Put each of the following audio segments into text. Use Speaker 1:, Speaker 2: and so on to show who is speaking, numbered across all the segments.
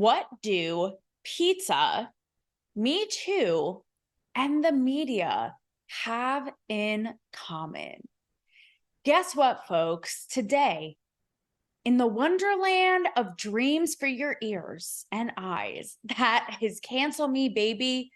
Speaker 1: what do pizza, MeToo, and the media have in common? Guess what, folks? Today, in the wonderland of dreams for your ears and eyes, that is Cancel Me, Baby,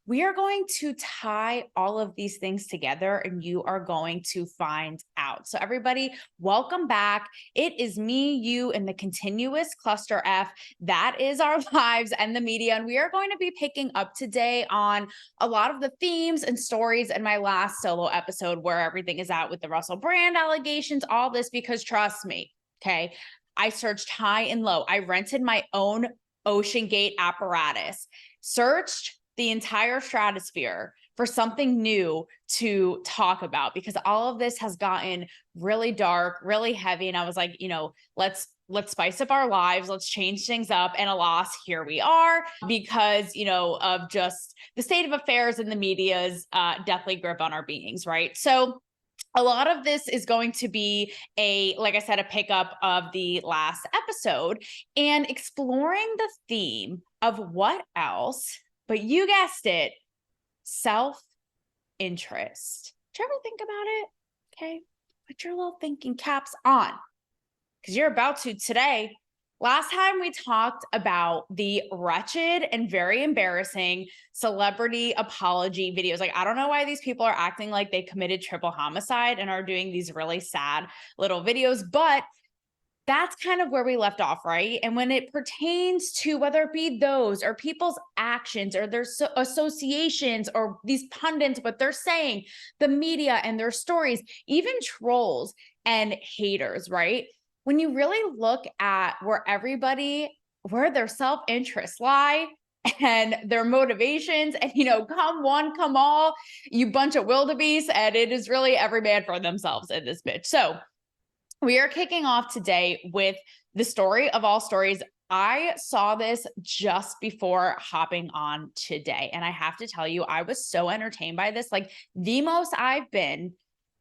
Speaker 1: we are going to tie all of these things together and you are going to find out. So everybody, welcome back. It is me, you, and the continuous cluster F. That is our lives and the media. And we are going to be picking up today on a lot of the themes and stories in my last solo episode where everything is at with the Russell Brand allegations, all this, because trust me, okay, I searched high and low. I rented my own OceanGate apparatus, searched the entire stratosphere for something new to talk about, because all of this has gotten really dark, really heavy. And I was like, let's spice up our lives. Let's change things up. And alas, here we are, because, of just the state of affairs in the media's deathly grip on our beings, right? So a lot of this is going to be like I said, a pickup of the last episode and exploring the theme of what else, but you guessed it, self-interest. Did you ever think about it? Okay, put your little thinking caps on, because you're about to today. Last time we talked about the wretched and very embarrassing celebrity apology videos. Like, I don't know why these people are acting like they committed triple homicide and are doing these really sad little videos, but that's kind of where we left off, right? And when it pertains to whether it be those or people's actions or their associations or these pundits, what they're saying, the media and their stories, even trolls and haters, right? When you really look at where their self-interests lie and their motivations, and, come one, come all, you bunch of wildebeest, and it is really every man for themselves in this bitch. So we are kicking off today with the story of all stories. I saw this just before hopping on today, and I have to tell you, I was so entertained by this, like the most I've been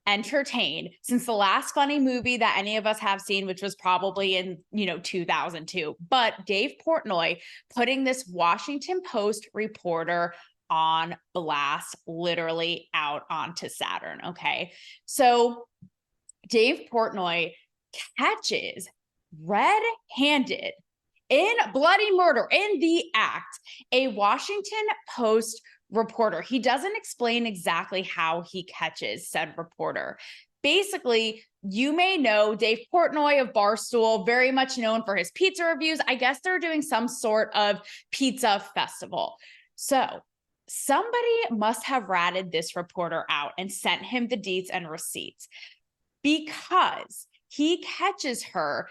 Speaker 1: entertained since the last funny movie that any of us have seen, which was probably in 2002. But Dave Portnoy putting this Washington Post reporter on blast, literally out onto Saturn. Okay, so Dave Portnoy catches red-handed in bloody murder, in the act, a Washington Post reporter. He doesn't explain exactly how he catches said reporter. Basically, you may know Dave Portnoy of Barstool, very much known for his pizza reviews. I guess they're doing some sort of pizza festival. So somebody must have ratted this reporter out and sent him the deets and receipts, because he catches her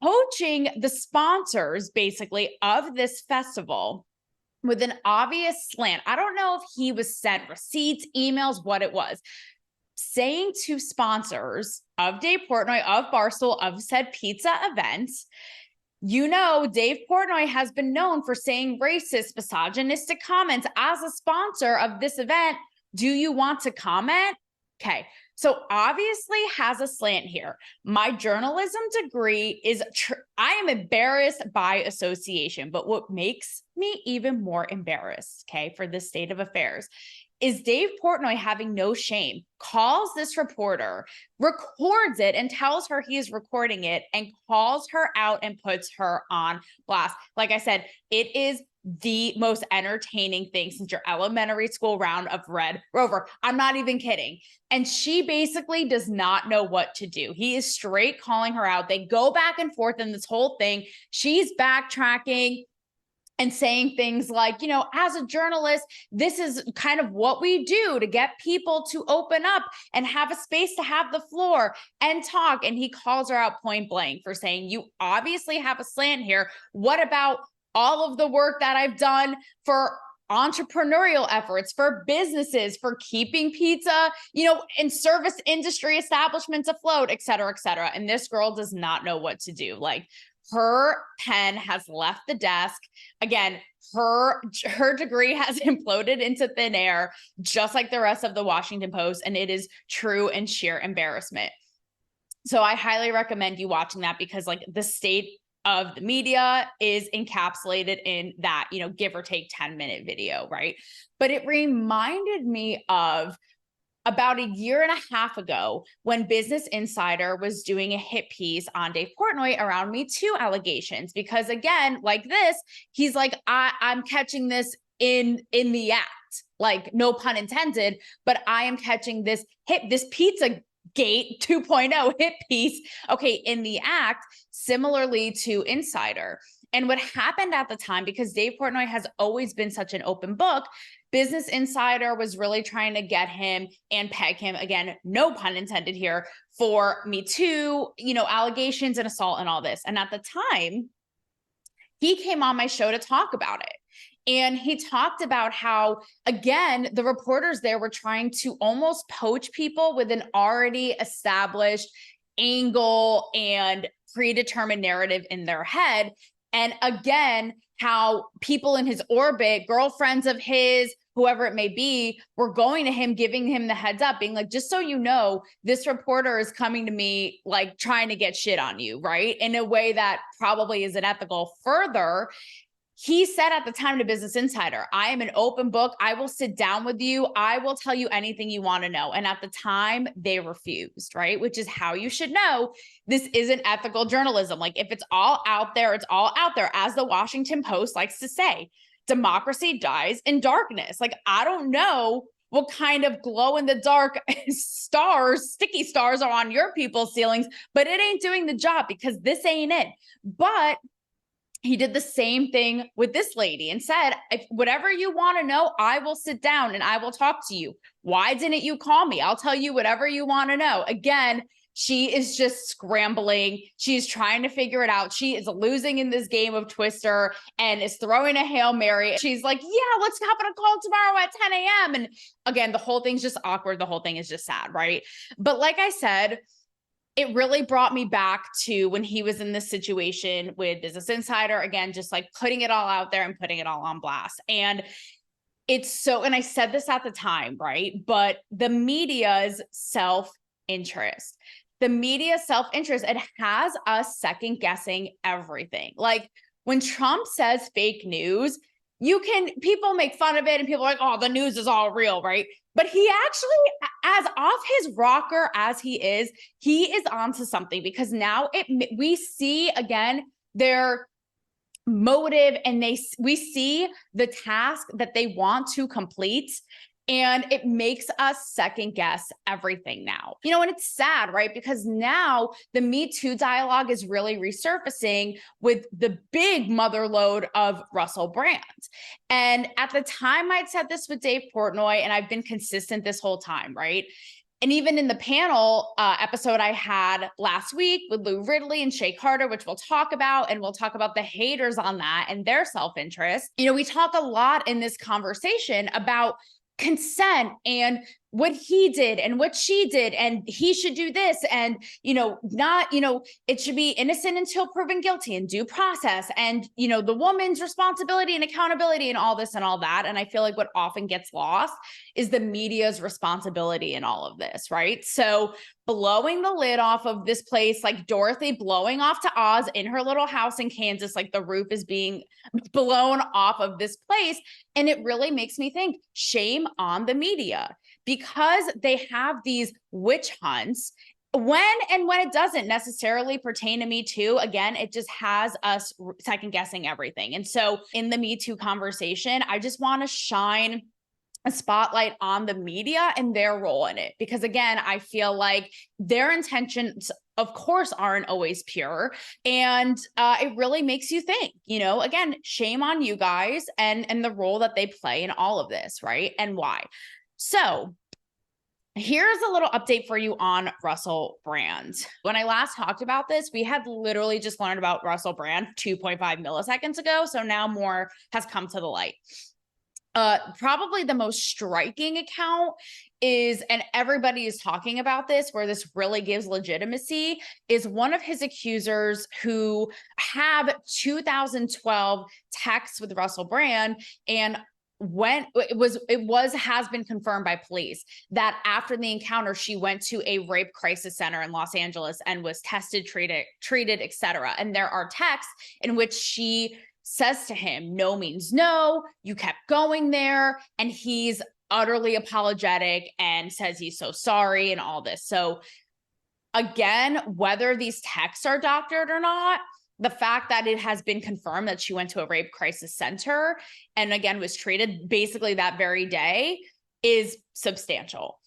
Speaker 1: poaching the sponsors, basically, of this festival with an obvious slant. I don't know if he was sent receipts, emails, what it was, saying to sponsors of Dave Portnoy, of Barstool, of said pizza events, Dave Portnoy has been known for saying racist, misogynistic comments as a sponsor of this event. Do you want to comment? Okay. So obviously has a slant here. My journalism degree is, I am embarrassed by association, but what makes me even more embarrassed, okay, for this state of affairs, is Dave Portnoy having no shame, calls this reporter, records it and tells her he is recording it, and calls her out and puts her on blast. Like I said, it is the most entertaining thing since your elementary school round of Red Rover. I'm not even kidding. And she basically does not know what to do. He is straight calling her out. They go back and forth in this whole thing. She's backtracking and saying things like, as a journalist, this is kind of what we do to get people to open up and have a space to have the floor and talk. And he calls her out point blank for saying, you obviously have a slant here. What about all of the work that I've done for entrepreneurial efforts, for businesses, for keeping pizza, in service industry establishments afloat, et cetera, et cetera. And this girl does not know what to do. Like, her pen has left the desk. Again, her degree has imploded into thin air, just like the rest of the Washington Post. And it is true and sheer embarrassment. So I highly recommend you watching that, because like the state of the media is encapsulated in that, give or take 10-minute video, right? But it reminded me of about a year and a half ago when Business Insider was doing a hit piece on Dave Portnoy around MeToo allegations. Because again, like this, he's like, I'm catching this in the act, like no pun intended, but I am catching this PizzaGate 2.0 hit piece, okay, in the act, similarly to Insider. And what happened at the time, because Dave Portnoy has always been such an open book, Business Insider was really trying to get him and peg him, again, no pun intended here, for Me Too, allegations and assault and all this. And at the time, he came on my show to talk about it. And he talked about how, again, the reporters there were trying to almost poach people with an already established angle and predetermined narrative in their head. And again, how people in his orbit, girlfriends of his, whoever it may be, were going to him, giving him the heads up, being like, just so you know, this reporter is coming to me, like trying to get shit on you, right? In a way that probably isn't ethical. Further, he said at the time to Business Insider, I am an open book. I will sit down with you. I will tell you anything you want to know. And at the time, they refused, right? Which is how you should know this isn't ethical journalism. Like, if it's all out there, it's all out there. As the Washington Post likes to say, democracy dies in darkness. Like, I don't know what kind of glow in the dark stars, sticky stars are on your people's ceilings, but it ain't doing the job because this ain't it. But he did the same thing with this lady and said, if whatever you want to know, I will sit down and I will talk to you. Why didn't you call me? I'll tell you whatever you want to know. Again, she is just scrambling. She's trying to figure it out. She is losing in this game of Twister and is throwing a Hail Mary. She's like, yeah, let's hop on a call tomorrow at 10 a.m. And again, the whole thing's just awkward. The whole thing is just sad, right? But like I said, it really brought me back to when he was in this situation with Business Insider, again, just like putting it all out there and putting it all on blast. And it's so, and I said this at the time, right? But the media's self-interest, it has us second guessing everything. Like when Trump says fake news, people make fun of it and people are like, oh, the news is all real, right? But he actually, as off his rocker as he is onto something, because now we see again their motive and we see the task that they want to complete. And it makes us second guess everything now. And it's sad, right? Because now the Me Too dialogue is really resurfacing with the big mother load of Russell Brand. And at the time I'd said this with Dave Portnoy, and I've been consistent this whole time, right? And even in the panel episode I had last week with Lou Ridley and Shay Carter, which we'll talk about, and we'll talk about the haters on that and their self-interest. We talk a lot in this conversation about consent and what he did and what she did, and he should do this, and it should be innocent until proven guilty and due process, and the woman's responsibility and accountability and all this and all that. And I feel like what often gets lost is the media's responsibility in all of this, right? So blowing the lid off of this place, like Dorothy blowing off to Oz in her little house in Kansas, like the roof is being blown off of this place. And it really makes me think, shame on the media, because they have these witch hunts when it doesn't necessarily pertain to Me Too. Again, it just has us second guessing everything. And so in the Me Too conversation, I just want to shine a spotlight on the media and their role in it, because again, I feel like their intentions, of course, aren't always pure. And it really makes you think, again, shame on you guys and the role that they play in all of this, right? And why. So here's a little update for you on Russell Brand. When I last talked about this, we had literally just learned about Russell Brand 2.5 milliseconds ago. So now more has come to the light. Probably the most striking account is, and everybody is talking about this, where this really gives legitimacy, is one of his accusers who have 2012 texts with Russell Brand. And has been confirmed by police that after the encounter, she went to a rape crisis center in Los Angeles and was tested, treated, etc. And there are texts in which she says to him, no means no, you kept going there. And he's utterly apologetic and says he's so sorry and all this. So again, whether these texts are doctored or not, the fact that it has been confirmed that she went to a rape crisis center and again was treated basically that very day is substantial.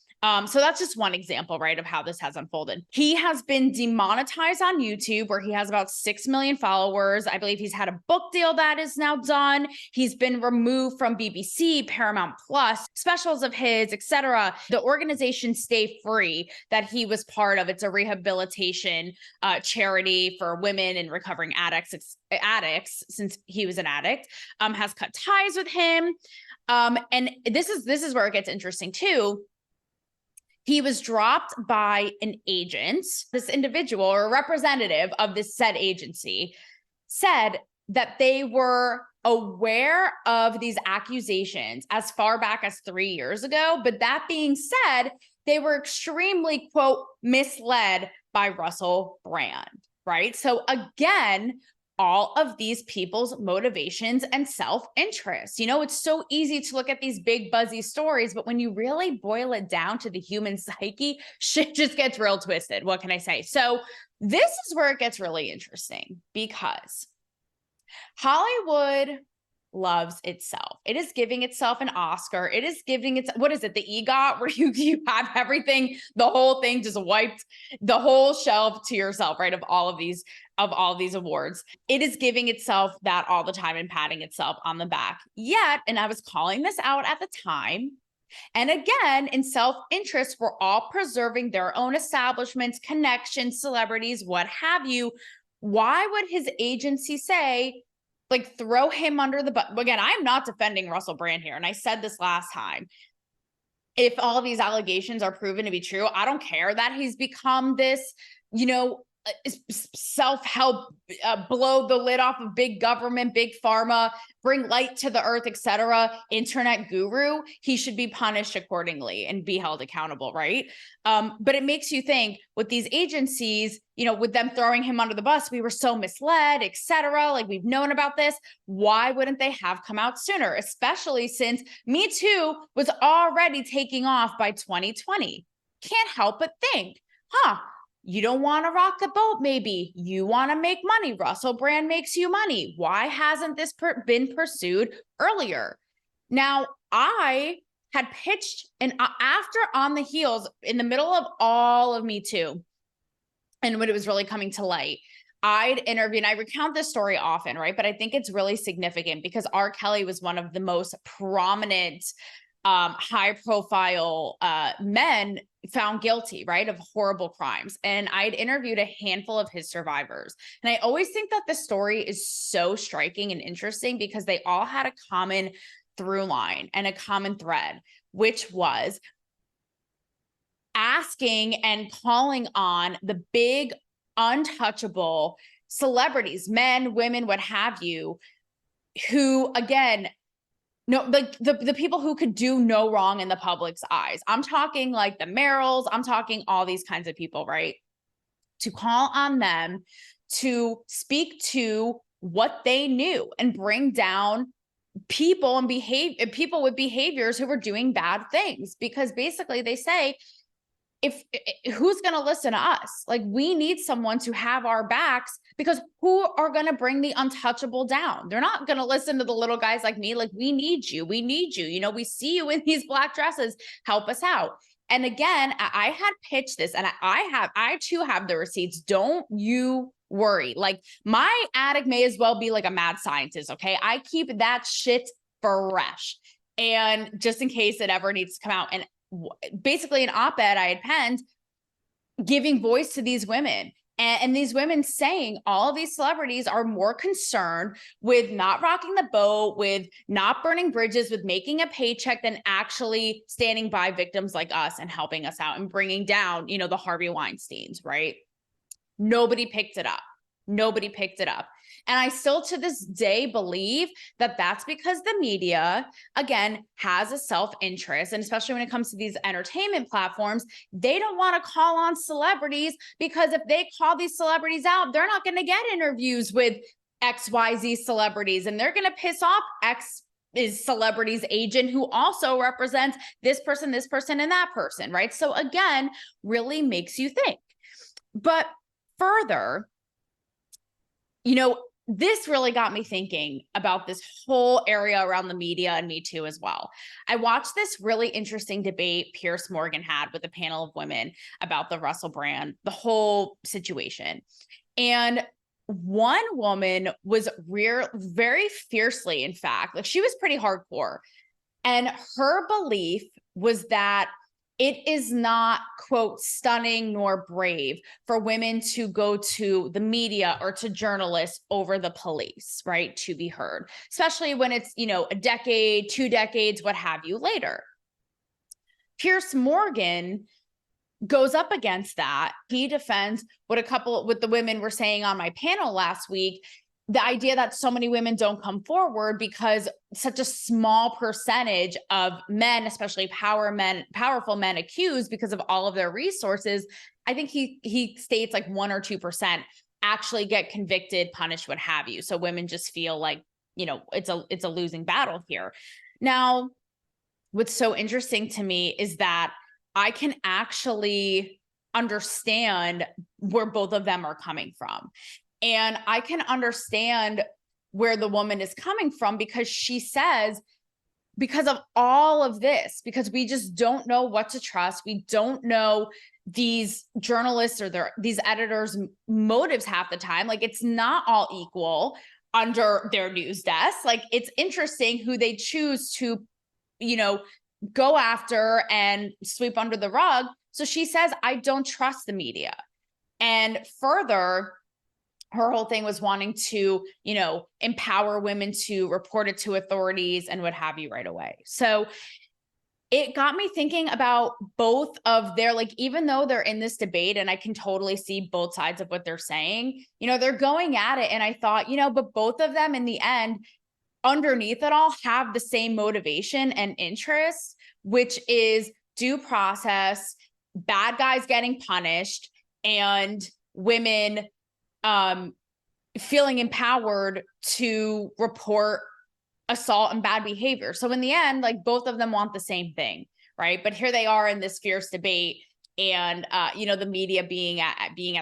Speaker 1: So that's just one example, right, of how this has unfolded. He has been demonetized on YouTube, where he has about 6 million followers. I believe he's had a book deal that is now done. He's been removed from BBC, Paramount Plus, specials of his, etc. The organization Stay Free that he was part of, it's a rehabilitation charity for women and recovering addicts since he was an addict, has cut ties with him. And this is where it gets interesting too. He was dropped by an agent. This individual or a representative of this said agency said that they were aware of these accusations as far back as 3 years ago. But that being said, they were extremely, quote, misled by Russell Brand, right? So again, all of these people's motivations and self-interest. You know, it's so easy to look at these big buzzy stories, but when you really boil it down to the human psyche, shit just gets real twisted. What can I say? So this is where it gets really interesting, because Hollywood loves itself. It is giving itself an Oscar. It is giving it, what is it, the EGOT, where you have everything, the whole thing just wiped, the whole shelf to yourself, right, of all of these awards. It is giving itself that all the time and patting itself on the back. Yet, and I was calling this out at the time, and again, in self-interest, we're all preserving their own establishments, connections, celebrities, what have you. Why would his agency say, like, throw him under the bus? Again, I'm not defending Russell Brand here, and I said this last time. If all of these allegations are proven to be true, I don't care that he's become this, you know, self-help, blow the lid off of big government, big pharma, bring light to the earth, etc., internet guru. He should be punished accordingly and be held accountable, right? But it makes you think, with these agencies, you know, with them throwing him under the bus, we were so misled, etc. Like, we've known about this. Why wouldn't they have come out sooner? Especially since MeToo was already taking off by 2020. Can't help but think, you don't want to rock the boat, maybe. You want to make money. Russell Brand makes you money. Why hasn't this been pursued earlier? Now, I had pitched, and after, on the heels, in the middle of all of Me Too, and when it was really coming to light, I'd interviewed, and I recount this story often, right? But I think it's really significant because R. Kelly was one of the most prominent, high-profile men found guilty, right, of horrible crimes. And I'd interviewed a handful of his survivors. And I always think that the story is so striking and interesting because they all had a common through line and a common thread, which was asking and calling on the big, untouchable celebrities, men, women, what have you, who, again, no, like the people who could do no wrong in the public's eyes. I'm talking like the Merrills. I'm talking all these kinds of people, right? To call on them to speak to what they knew and bring down people and people with behaviors who were doing bad things. Because basically they say, who's going to listen to us? Like, we need someone to have our backs, because who are going to bring the untouchable down? They're not going to listen to the little guys like me. Like, we need you. We need you. You know, we see you in these black dresses. Help us out. And again, I had pitched this, and I too have the receipts. Don't you worry. Like, my attic may as well be like a mad scientist. Okay. I keep that shit fresh. And just in case it ever needs to come out. And basically an op-ed I had penned giving voice to these women, and these women saying all of these celebrities are more concerned with not rocking the boat, with not burning bridges, with making a paycheck, than actually standing by victims like us and helping us out and bringing down, you know, the Harvey Weinsteins, right? Nobody picked it up. Nobody picked it up. And I still to this day believe that that's because the media, again, has a self-interest. And especially when it comes to these entertainment platforms, they don't want to call on celebrities, because if they call these celebrities out, they're not going to get interviews with XYZ celebrities, and they're going to piss off X is celebrity's agent, who also represents this person, and that person, right? So again, really makes you think. But further, this really got me thinking about this whole area around the media and Me Too as well. I watched this really interesting debate Piers Morgan had with a panel of women about the Russell Brand, the whole situation. And one woman was very fiercely, in fact, like she was pretty hardcore. And her belief was that it is not, quote, stunning nor brave for women to go to the media or to journalists over the police, right, to be heard, especially when it's, a decade, 2 decades, what have you later. Piers Morgan goes up against that. He defends what the women were saying on my panel last week, the idea that so many women don't come forward because such a small percentage of men, especially powerful men accused because of all of their resources. I think he states like 1 or 2% actually get convicted, punished, what have you. So women just feel like, it's a losing battle here. Now, what's so interesting to me is that I can actually understand where both of them are coming from. And I can understand where the woman is coming from, because she says, because of all of this, because we just don't know what to trust. We don't know these journalists or these editors' motives half the time. Like, it's not all equal under their news desk. Like, it's interesting who they choose to, go after and sweep under the rug. So she says, I don't trust the media. And further, her whole thing was wanting to, empower women to report it to authorities and what have you right away. So it got me thinking about both of their, like, even though they're in this debate and I can totally see both sides of what they're saying, they're going at it. And I thought, but both of them in the end, underneath it all, have the same motivation and interest, which is due process, bad guys getting punished, and women feeling empowered to report assault and bad behavior. So in the end, like, both of them want the same thing, right? But here they are in this fierce debate, and the media being at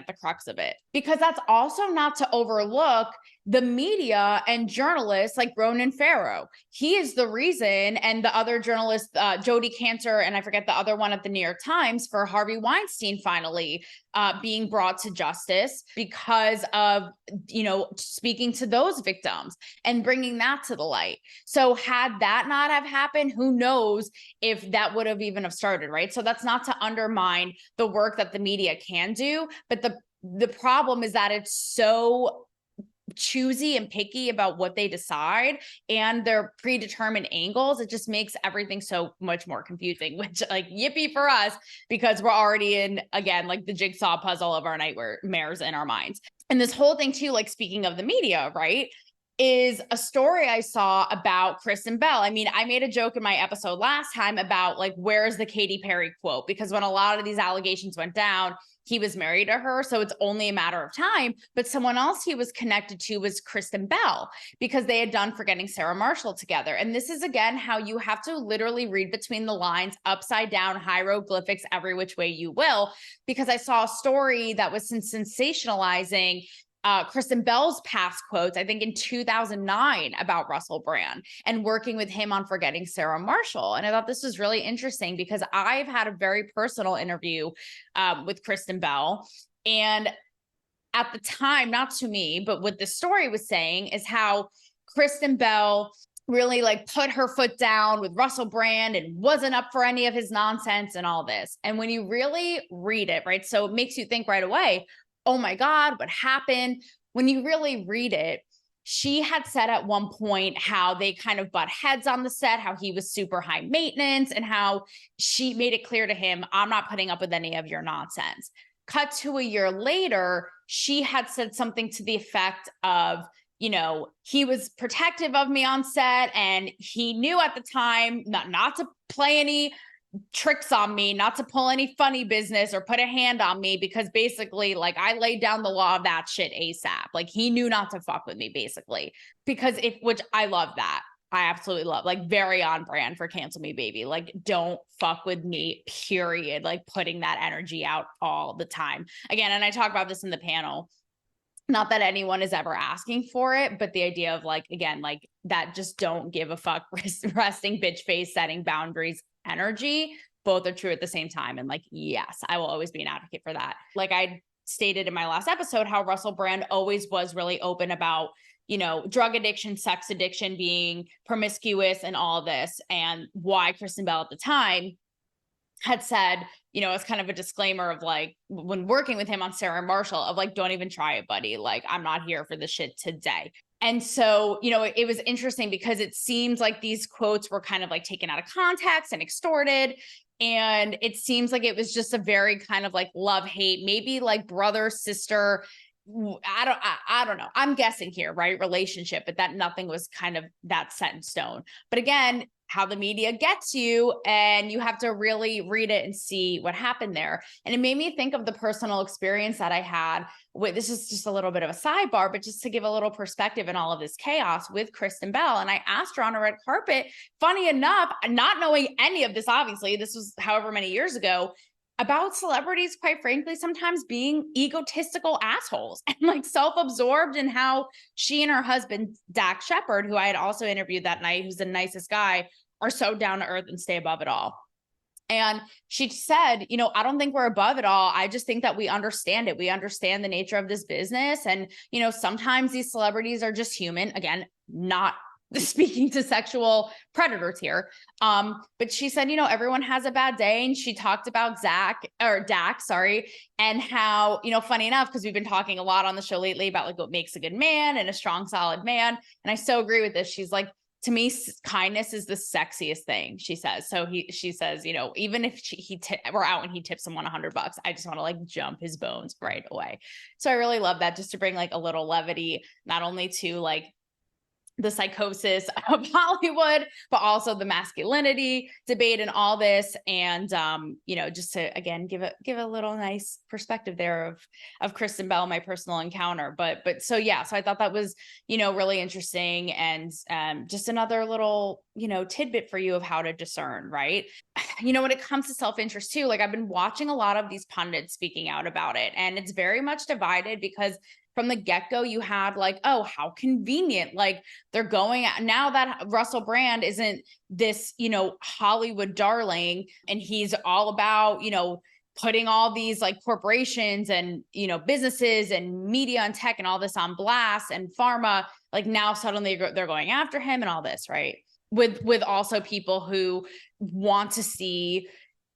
Speaker 1: the crux of it. Because that's also not to overlook the media and journalists like Ronan Farrow. He is the reason, and the other journalist, Jodi Kantor, and I forget the other one at the New York Times, for Harvey Weinstein finally being brought to justice, because of, speaking to those victims and bringing that to the light. So had that not have happened, who knows if that would have even have started, right? So that's not to undermine the work that the media can do, but the problem is that it's so choosy and picky about what they decide and their predetermined angles. It just makes everything so much more confusing, which, like, yippee for us, because we're already in, again, like the jigsaw puzzle of our nightmares in our minds. And this whole thing too, like, speaking of the media, right, is a story I saw about Kristen Bell. I mean, I made a joke in my episode last time about, like, where's the Katy Perry quote? Because when a lot of these allegations went down, he was married to her, so it's only a matter of time. But someone else he was connected to was Kristen Bell, because they had done Forgetting Sarah Marshall together. And this is, again, how you have to literally read between the lines, upside down, hieroglyphics, every which way you will, because I saw a story that was sensationalizing Kristen Bell's past quotes, I think in 2009, about Russell Brand and working with him on Forgetting Sarah Marshall. And I thought this was really interesting, because I've had a very personal interview with Kristen Bell. And at the time, not to me, but what the story was saying is how Kristen Bell really, like, put her foot down with Russell Brand and wasn't up for any of his nonsense and all this. And when you really read it, right, so it makes you think right away, oh my God, what happened? When you really read it, she had said at one point how they kind of butt heads on the set, how he was super high maintenance, and how she made it clear to him, I'm not putting up with any of your nonsense. cut to a year later, she had said something to the effect of, you know, he was protective of me on set, and he knew at the time not to play any tricks on me, not to pull any funny business or put a hand on me, because basically, like, I laid down the law of that shit ASAP. Like, he knew not to fuck with me, basically, because which I love that. I absolutely love, like, very on brand for Cancel Me Baby. Like, don't fuck with me, period. Like, putting that energy out all the time. Again, and I talk about this in the panel. Not that anyone is ever asking for it, but the idea of, like, again, like, that just don't give a fuck, resting bitch face, setting boundaries energy, both are true at the same time. And, like, yes, I will always be an advocate for that. Like I stated in my last episode, how Russell Brand always was really open about, you know, drug addiction, sex addiction, being promiscuous and all this, and why Kristen Bell at the time had said, you know, as kind of a disclaimer of, like, when working with him on Sarah Marshall, of, like, don't even try it, buddy. Like, I'm not here for this shit today. And so, you know, it was interesting because it seems like these quotes were kind of, like, taken out of context and extorted. And it seems like it was just a very kind of, like, love-hate, maybe like brother, sister, I don't know. I'm guessing here, right? Relationship, but that nothing was kind of that set in stone. But again, how the media gets you, and you have to really read it and see what happened there. And it made me think of the personal experience that I had with, this is just a little bit of a sidebar, but just to give a little perspective in all of this chaos, with Kristen Bell. And I asked her on a red carpet, funny enough, not knowing any of this, obviously, this was however many years ago, about celebrities, quite frankly, sometimes being egotistical assholes and, like, self-absorbed, and how she and her husband, Dax Shepard, who I had also interviewed that night, who's the nicest guy, are so down to earth and stay above it all. And she said, you know, I don't think we're above it all. I just think that we understand it. We understand the nature of this business. And, you know, sometimes these celebrities are just human. Again, not speaking to sexual predators here. But she said, you know, everyone has a bad day. And she talked about Dax, and how, you know, funny enough, because we've been talking a lot on the show lately about, like, what makes a good man and a strong, solid man. And I so agree with this. She's like, to me, kindness is the sexiest thing, she says. So she says, you know, even if we're out and he tips someone $100, I just want to, like, jump his bones right away. So I really love that, just to bring, like, a little levity, not only to, like, the psychosis of Hollywood, but also the masculinity debate and all this. And, you know, just to, again, give a little nice perspective there of Kristen Bell, my personal encounter. But so, yeah, so I thought that was, you know, really interesting. And just another little, you know, tidbit for you of how to discern, right? You know, when it comes to self-interest too, like, I've been watching a lot of these pundits speaking out about it, and it's very much divided, because from the get-go, you had, like, oh, how convenient. Like, they're going now that Russell Brand isn't this, you know, Hollywood darling, and he's all about, you know, putting all these, like, corporations and, you know, businesses and media and tech and all this on blast, and pharma, like, now suddenly they're going after him and all this, right? With also people who want to see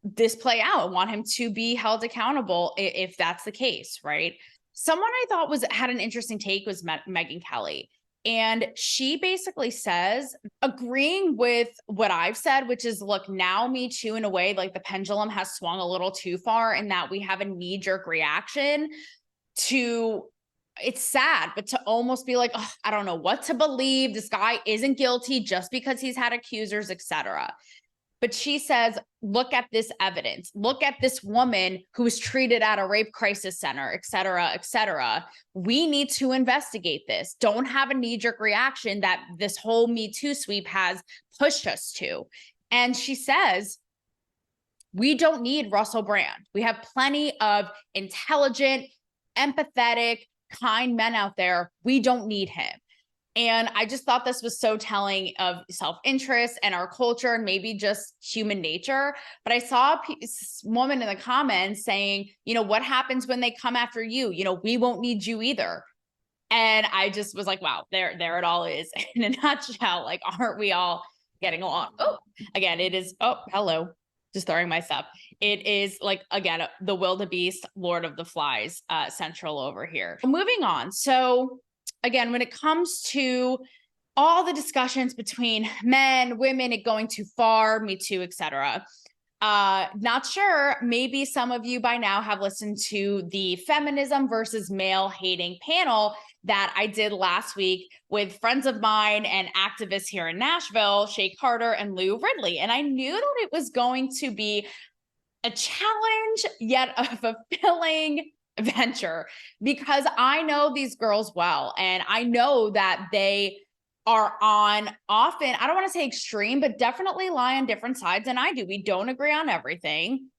Speaker 1: this play out, want him to be held accountable if that's the case, right? Someone I thought had an interesting take was Megyn Kelly. And she basically says, agreeing with what I've said, which is, look, now Me Too, in a way, like, the pendulum has swung a little too far, in that we have a knee-jerk reaction to, it's sad, but to almost be like, oh, I don't know what to believe. This guy isn't guilty just because he's had accusers, etc. But she says, look at this evidence. Look at this woman who was treated at a rape crisis center, et cetera, et cetera. We need to investigate this. Don't have a knee-jerk reaction that this whole Me Too sweep has pushed us to. And she says, we don't need Russell Brand. We have plenty of intelligent, empathetic, kind men out there. We don't need him. And I just thought this was so telling of self-interest and our culture, and maybe just human nature. But I saw a woman in the comments saying, you know, what happens when they come after you? You know, we won't need you either. And I just was like, wow, there it all is in a nutshell. Like, aren't we all getting along? Oh, again, it is. Oh, hello. Just throwing my stuff. It is, like, again, the wildebeest, Lord of the Flies, central over here. Moving on. So again, when it comes to all the discussions between men, women, it going too far, Me Too, etc., Not sure. Maybe some of you by now have listened to the feminism versus male hating panel that I did last week with friends of mine and activists here in Nashville, Shay Carter and Lou Ridley. And I knew that it was going to be a challenge, yet a fulfilling venture, because I know these girls well, and I know that they are on often, I don't want to say extreme, but definitely lie on different sides than I do. We don't agree on everything.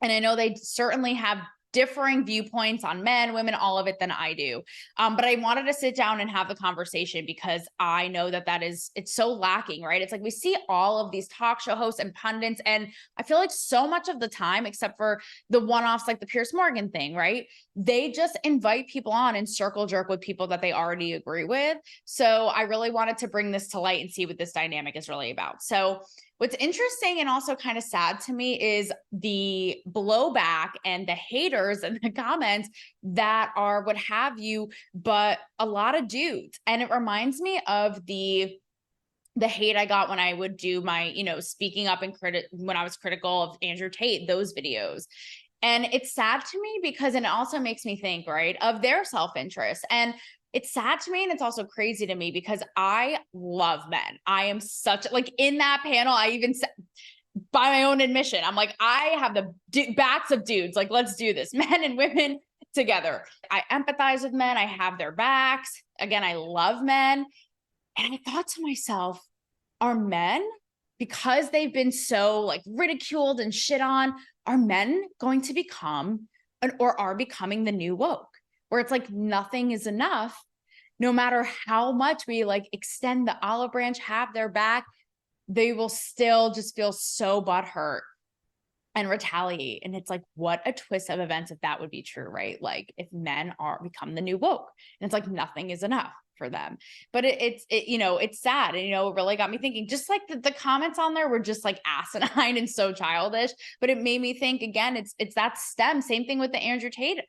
Speaker 1: And I know they certainly have differing viewpoints on men, women, all of it than I do. But I wanted to sit down and have the conversation because I know that it's so lacking, right? It's like we see all of these talk show hosts and pundits, and I feel like so much of the time, except for the one-offs like the Piers Morgan thing, right? They just invite people on and circle jerk with people that they already agree with. So I really wanted to bring this to light and see what this dynamic is really about. So what's interesting and also kind of sad to me is the blowback and the haters and the comments that are what have you, but a lot of dudes. And it reminds me of the hate I got when I would do my, speaking up and when I was critical of Andrew Tate, those videos. And it's sad to me because it also makes me think, right, of their self-interest. And it's sad to me, and it's also crazy to me because I love men. I am like in that panel, I even said, by my own admission, I'm like, I have the backs of dudes. Like, let's do this, men and women together. I empathize with men. I have their backs. Again, I love men. And I thought to myself, are men, because they've been so like ridiculed and shit on, are men going to become or are becoming the new woke, where it's like nothing is enough, no matter how much we like extend the olive branch, have their back, they will still just feel so butthurt and retaliate. And it's like, what a twist of events if that would be true, right? Like if men are become the new woke, and it's like nothing is enough for them. But it's sad. And, it really got me thinking, just like the comments on there were just like asinine and so childish, but it made me think again, it's that same thing with the Andrew Tate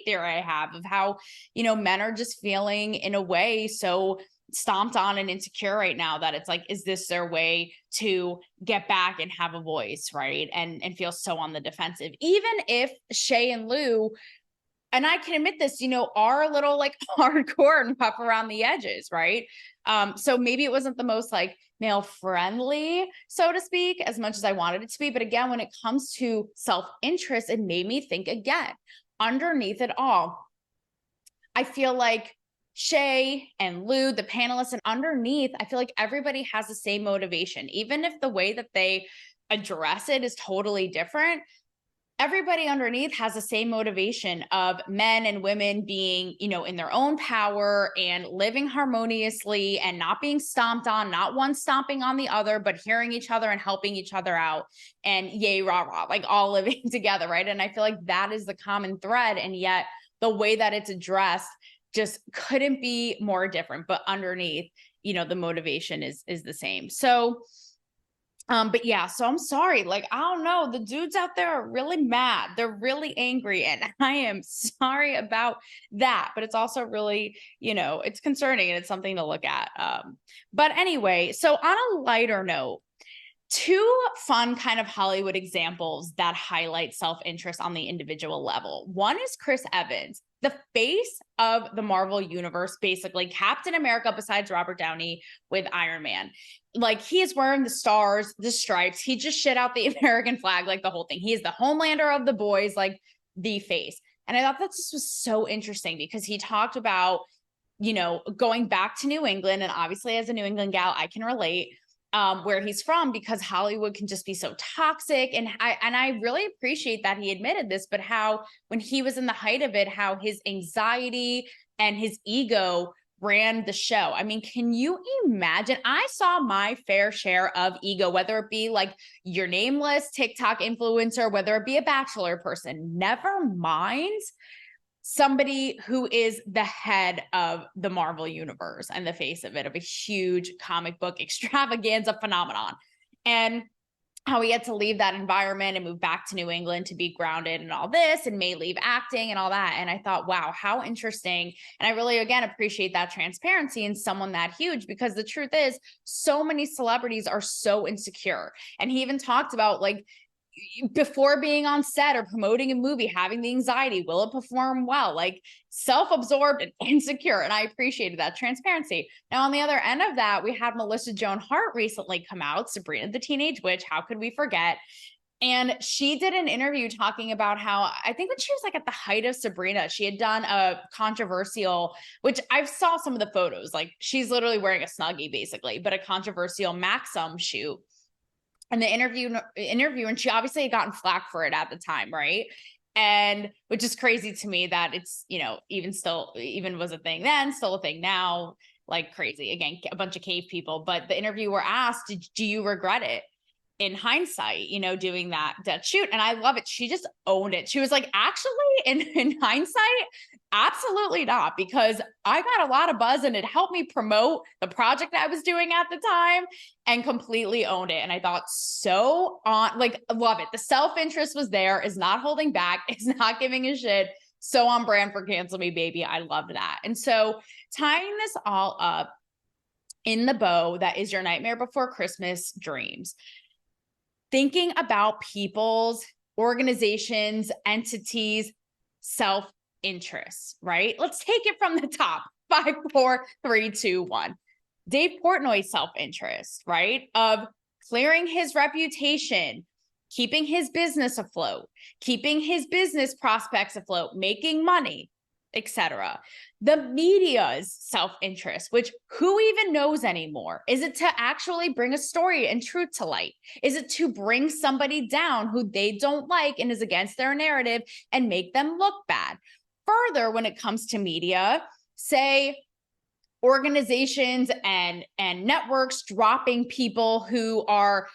Speaker 1: theory I have of how, men are just feeling in a way so stomped on and insecure right now that it's like, is this their way to get back and have a voice, right? And feel so on the defensive, even if Shay and Lou, and I can admit this, are a little like hardcore and rough around the edges, right? So maybe it wasn't the most like male friendly, so to speak, as much as I wanted it to be. But again, when it comes to self-interest, it made me think again, underneath it all, I feel like Shay and Lou, the panelists, and underneath, I feel like everybody has the same motivation. Even if the way that they address it is totally different, everybody underneath has the same motivation of men and women being, in their own power and living harmoniously and not being stomped on, not one stomping on the other, but hearing each other and helping each other out and yay, rah, rah, like all living together, right? And I feel like that is the common thread. And yet the way that it's addressed just couldn't be more different, but underneath, the motivation is the same. So, but yeah, so I'm sorry. Like, I don't know. The dudes out there are really mad. They're really angry. And I am sorry about that. But it's also really, it's concerning and it's something to look at. But anyway, so on a lighter note, two fun kind of Hollywood examples that highlight self-interest on the individual level. One is Chris Evans, the face of the Marvel universe, basically Captain America besides Robert Downey with Iron Man. Like he is wearing the stars, the stripes. He just shit out the American flag, like the whole thing. He is the Homelander of the boys, like the face. And I thought that this was so interesting because he talked about, going back to New England. And obviously as a New England gal, I can relate. Where he's from, because Hollywood can just be so toxic. And I really appreciate that he admitted this, but how when he was in the height of it, how his anxiety and his ego ran the show. I mean, can you imagine? I saw my fair share of ego, whether it be like your nameless TikTok influencer, whether it be a Bachelor person, never mind somebody who is the head of the Marvel universe and the face of it, of a huge comic book extravaganza phenomenon. And how he had to leave that environment and move back to New England to be grounded and all this, and may leave acting and all that. And I thought, wow, how interesting. And I really, again, appreciate that transparency in someone that huge, because the truth is, so many celebrities are so insecure. And he even talked about, like, before being on set or promoting a movie, having the anxiety, will it perform well? Like, self-absorbed and insecure. And I appreciated that transparency. Now, on the other end of that, we had Melissa Joan Hart recently come out, Sabrina the Teenage Witch. How could we forget? And she did an interview talking about how, I think when she was like at the height of Sabrina, she had done a controversial, which I saw some of the photos, like she's literally wearing a Snuggie basically, but a controversial Maxim shoot. And the interview, and she obviously had gotten flack for it at the time, right? And which is crazy to me that it's, you know, even was a thing then, still a thing now, like crazy. Again, a bunch of cave people. But the interviewer asked, do you regret it in hindsight, you know, doing that shoot? And I love it. She just owned it. She was like, actually, in hindsight, absolutely not, because I got a lot of buzz and it helped me promote the project I was doing at the time, and completely owned it. And I thought, so on, like, love it. The self-interest was there, is not holding back, is not giving a shit. So on brand for Cancel Me Baby. I loved that. And so tying this all up in the bow that is your Nightmare Before Christmas dreams, thinking about people's, organizations, entities, self-interest, right? Let's take it from the top. 5, 4, 3, 2, 1. Dave Portnoy's self-interest, right? Of clearing his reputation, keeping his business afloat, keeping his business prospects afloat, making money, etc. The media's self-interest, which who even knows anymore? Is it to actually bring a story and truth to light? Is it to bring somebody down who they don't like and is against their narrative and make them look bad? Further, when it comes to media, say organizations and networks dropping people who are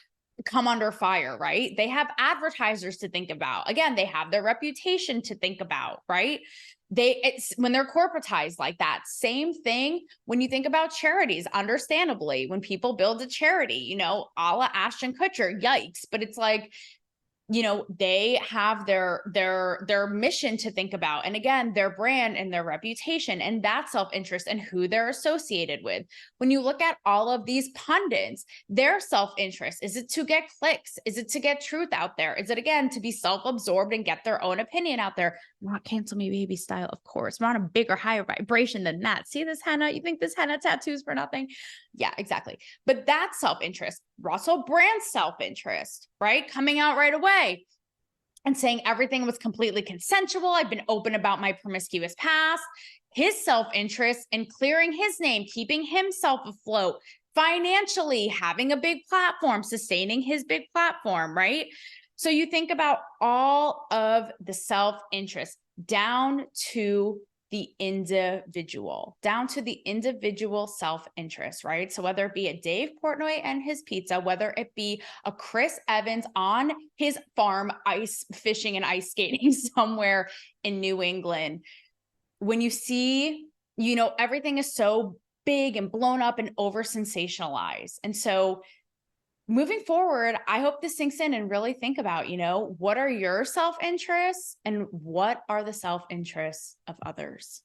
Speaker 1: come under fire, right? They have advertisers to think about. Again, they have their reputation to think about, right? When they're corporatized like that. Same thing when you think about charities, understandably, when people build a charity, you know, a la Ashton Kutcher, yikes. But it's like, you know, they have their mission to think about. And again, their brand and their reputation and that self-interest and who they're associated with. When you look at all of these pundits, their self-interest, is it to get clicks? Is it to get truth out there? Is it, again, to be self-absorbed and get their own opinion out there? Not Cancel Me Baby style, of course. We're on a bigger, higher vibration than that. See this henna? You think this henna tattoo's for nothing? Yeah, exactly. But that's self-interest. Russell Brand's self-interest, right? Coming out right away and saying everything was completely consensual. I've been open about my promiscuous past. His self-interest in clearing his name, keeping himself afloat financially, having a big platform, sustaining his big platform, right? So you think about all of the self-interest down to the individual, self-interest, right? So whether it be a Dave Portnoy and his pizza, whether it be a Chris Evans on his farm, ice fishing and ice skating somewhere in New England, when you see, you know, everything is so big and blown up and over sensationalized. And so moving forward, I hope this sinks in and really think about, you know, what are your self-interests and what are the self-interests of others?